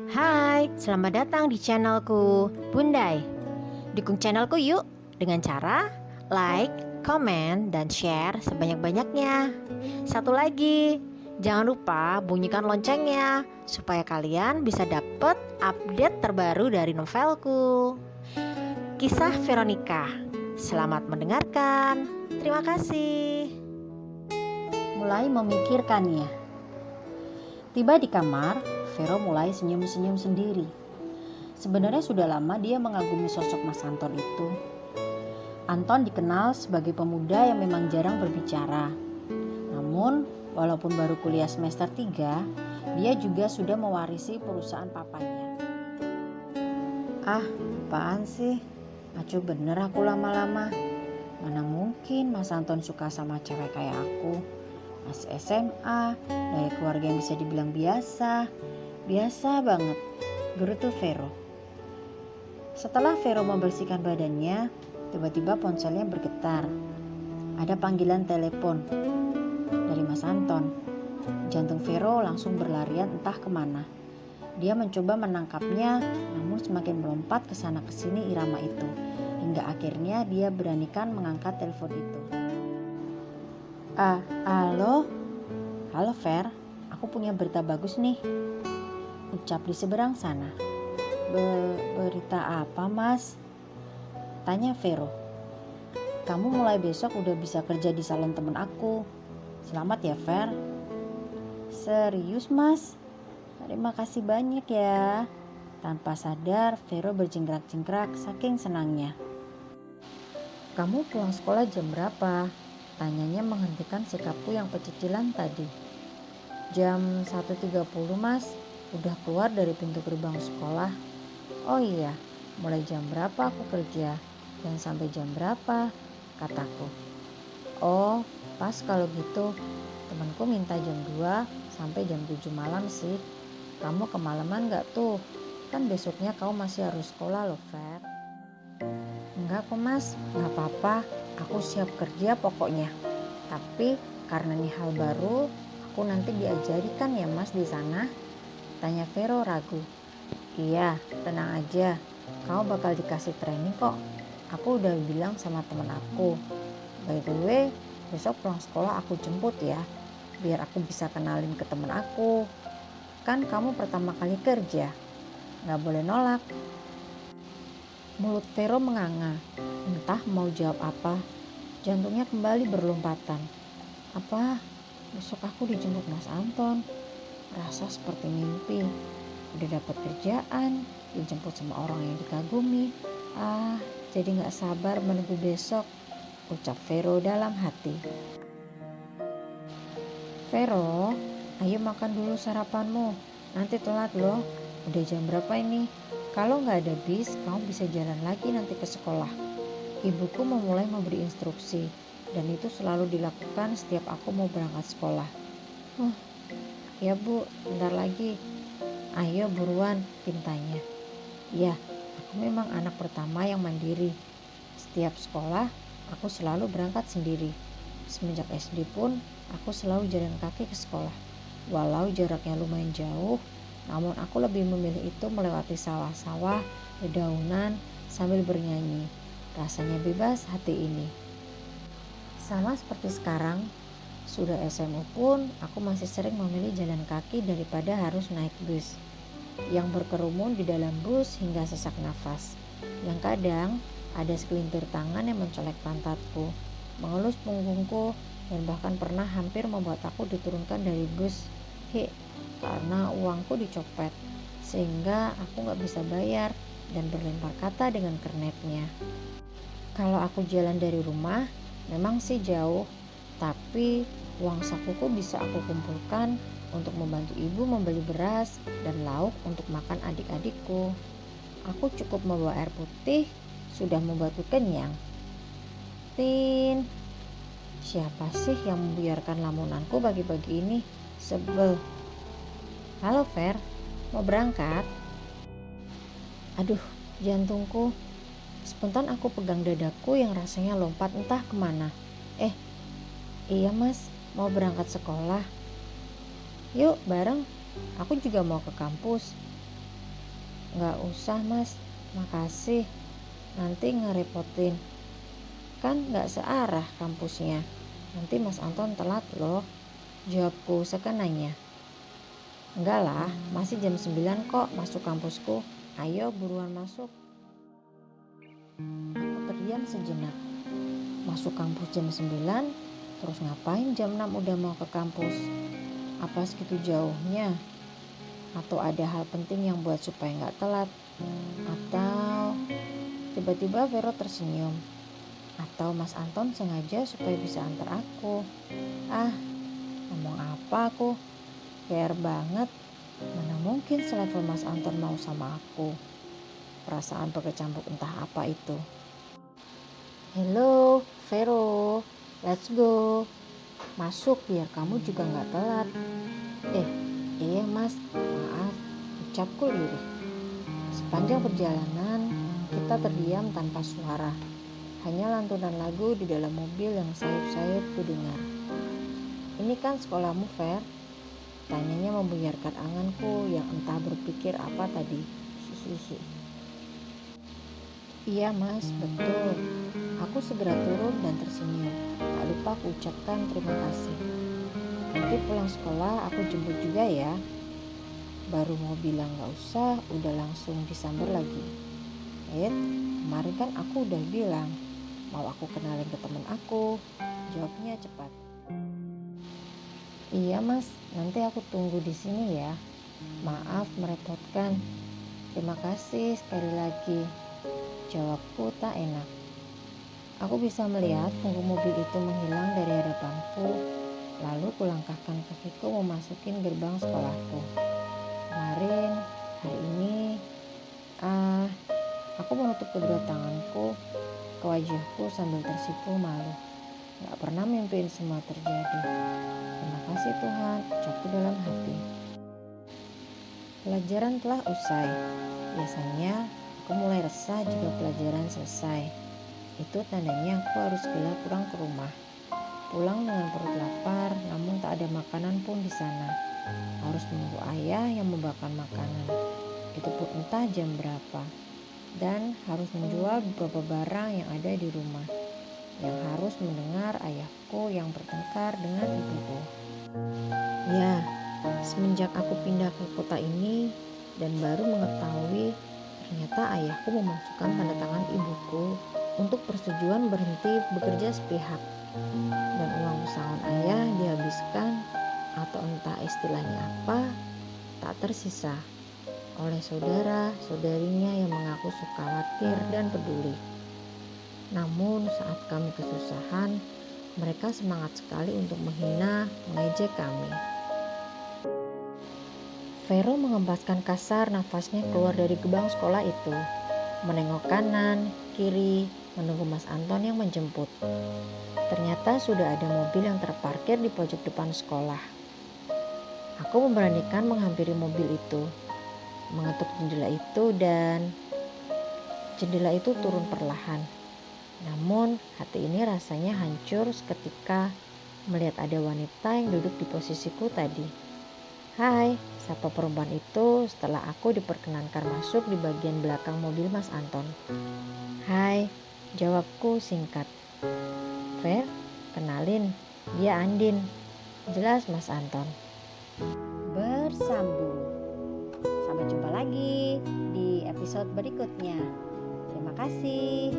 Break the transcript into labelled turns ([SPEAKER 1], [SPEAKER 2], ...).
[SPEAKER 1] Hai, selamat datang di channelku Bundai. Dukung channelku yuk dengan cara like, komen, dan share sebanyak-banyaknya. Satu lagi, jangan lupa bunyikan loncengnya supaya kalian bisa dapat update terbaru dari novelku. Kisah Veronica. Selamat mendengarkan. Terima kasih.
[SPEAKER 2] Mulai memikirkannya. Tiba di kamar, Vero mulai senyum-senyum sendiri. Sebenarnya sudah lama dia mengagumi sosok Mas Anton itu. Anton dikenal sebagai pemuda yang memang jarang berbicara. Namun, walaupun baru kuliah semester 3, dia juga sudah mewarisi perusahaan papanya. Apaan sih? Acuh bener aku lama-lama. Mana mungkin Mas Anton suka sama cewek kayak aku. Masih SMA, dari keluarga yang bisa dibilang biasa banget, gerutu Vero. Setelah Vero membersihkan badannya, tiba-tiba ponselnya bergetar. Ada panggilan telepon dari Mas Anton. Jantung Vero langsung berlarian entah kemana. Dia mencoba menangkapnya, namun semakin melompat ke sana ke sini irama itu, hingga akhirnya dia beranikan mengangkat telepon itu. Halo? Halo Ver, aku punya berita bagus nih, ucap di seberang sana. Berita apa mas? Tanya Vero. Kamu mulai besok udah bisa kerja di salon temen aku. Selamat ya Ver. Serius mas? Terima kasih banyak ya. Tanpa sadar Vero berjingkrak-jingkrak saking senangnya. Kamu pulang sekolah jam berapa? Tanyanya menghentikan sikapku yang pecicilan tadi. Jam 1.30 mas, udah keluar dari pintu gerbang sekolah. Oh iya, mulai jam berapa aku kerja dan sampai jam berapa, kataku. Oh, pas kalau gitu, temanku minta jam 2 sampai jam 7 malam sih. Kamu kemalaman gak tuh? Kan besoknya kau masih harus sekolah loh, Fer. Enggak kok mas, gak apa-apa. Aku siap kerja pokoknya. Tapi karena ini hal baru, aku nanti diajari kan ya mas di sana? Tanya Vero ragu. Iya, tenang aja. Kau bakal dikasih training kok. Aku udah bilang sama temen aku. By the way, besok pulang sekolah aku jemput ya. Biar aku bisa kenalin ke temen aku. Kan kamu pertama kali kerja. Gak boleh nolak. Mulut Vero menganga. Entah mau jawab apa. Jantungnya kembali berlompatan. Apa? Besok aku dijemput Mas Anton. Rasa seperti mimpi. Udah dapat kerjaan, dijemput sama orang yang dikagumi. Jadi gak sabar menunggu besok, ucap Vero dalam hati. Vero, ayo makan dulu sarapanmu. Nanti telat loh. Udah jam berapa ini? Kalau gak ada bis, kamu bisa jalan lagi nanti ke sekolah. Ibuku memulai memberi instruksi, dan itu selalu dilakukan setiap aku mau berangkat sekolah. Ya bu, bentar lagi. Ayo buruan, pintanya. Ya, aku memang anak pertama yang mandiri. Setiap sekolah, aku selalu berangkat sendiri. Semenjak SD pun, aku selalu jalan kaki ke sekolah. Walau jaraknya lumayan jauh, namun aku lebih memilih itu melewati sawah-sawah, dedaunan, sambil bernyanyi. Rasanya bebas hati ini. Sama seperti sekarang, sudah SMA pun aku masih sering memilih jalan kaki daripada harus naik bus yang berkerumun di dalam bus hingga sesak nafas. Yang kadang ada segelintir tangan yang mencolek pantatku, mengelus punggungku, dan bahkan pernah hampir membuat aku diturunkan dari bus karena uangku dicopet, sehingga aku gak bisa bayar dan berlempar kata dengan kernetnya. Kalau aku jalan dari rumah, memang sih jauh, tapi uang sakuku bisa aku kumpulkan untuk membantu ibu membeli beras dan lauk untuk makan adik-adikku. Aku cukup membawa air putih, sudah membuatku kenyang. Tin, siapa sih yang membiarkan lamunanku pagi-pagi ini? Sebel. Halo Fer, mau berangkat? Aduh, jantungku. Spontan aku pegang dadaku yang rasanya lompat entah kemana. Iya mas, mau berangkat sekolah. Yuk bareng, aku juga mau ke kampus. Nggak usah Mas, makasih. Nanti ngerepotin. Kan nggak searah kampusnya. Nanti Mas Anton telat loh. Jawabku sekenanya. Enggak lah, masih jam 9 kok masuk kampusku. Ayo buruan masuk. Aku terdiam sejenak. Masuk kampus jam 9, terus ngapain jam 6 udah mau ke kampus? Apa segitu jauhnya? Atau ada hal penting yang buat supaya nggak telat? Atau tiba-tiba Vero tersenyum? Atau Mas Anton sengaja supaya bisa antar aku? Ah, ngomong apa aku? Care banget. Mana mungkin selevel Mas Anton mau sama aku? Perasaan berkecamuk entah apa itu. Hello, Vero. Let's go. Masuk biar kamu juga nggak telat. Iya Mas, maaf. Ucapku lirih. Sepanjang perjalanan, kita terdiam tanpa suara. Hanya lantunan lagu di dalam mobil yang sayup-sayup ku dengar. Ini kan sekolahmu, Ver? Tanyanya membuyarkan anganku yang entah berpikir apa tadi. Hihihi. Iya Mas, betul. Aku segera turun dan tersenyum. Tak lupa aku ucapkan terima kasih. Nanti pulang sekolah aku jemput juga ya. Baru mau bilang gak usah, udah langsung disamber lagi. Kemarin kan aku udah bilang mau aku kenalin ke temen aku. Jawabnya cepat. Iya Mas, nanti aku tunggu di sini ya. Maaf merepotkan. Terima kasih sekali lagi. Jawabku tak enak. Aku bisa melihat punggung mobil itu menghilang dari hadapanku. Lalu kulangkahkan kakiku memasukin gerbang sekolahku. Kemarin, hari ini, aku menutup kedua tanganku ke wajahku sambil tersipu malu. Gak pernah mimpiin semua terjadi. Terima kasih Tuhan, ucapku dalam hati. Pelajaran telah usai. Biasanya aku mulai resah jika pelajaran selesai. Itu tandanya aku harus segera pulang ke rumah. Pulang dengan perut lapar, namun tak ada makanan pun di sana. Harus menunggu ayah yang membawakan makanan. Itu pun entah jam berapa. Dan harus menjual beberapa barang yang ada di rumah. Yang harus mendengar ayahku yang bertengkar dengan ibuku. Ya, semenjak aku pindah ke kota ini dan baru mengetahui ternyata ayahku memasukkan tanda tangan ibuku untuk persetujuan berhenti bekerja sepihak. Dan uang pesangon ayah dihabiskan atau entah istilahnya apa tak tersisa oleh saudara-saudarinya yang mengaku suka khawatir dan peduli. Namun saat kami kesusahan, mereka semangat sekali untuk menghina, mengejek kami. Vero mengembaskan kasar nafasnya keluar dari gerbang sekolah itu. Menengok kanan, kiri, menunggu Mas Anton yang menjemput. Ternyata sudah ada mobil yang terparkir di pojok depan sekolah. Aku memberanikan menghampiri mobil itu, mengetuk jendela itu dan jendela itu turun perlahan. Namun hati ini rasanya hancur seketika melihat ada wanita yang duduk di posisiku tadi. Hai, sapa perempuan itu setelah aku diperkenankan masuk di bagian belakang mobil Mas Anton. Hai, jawabku singkat. Ver, kenalin, dia Andin. Jelas Mas Anton. Bersambung. Sampai jumpa lagi di episode berikutnya. Terima kasih.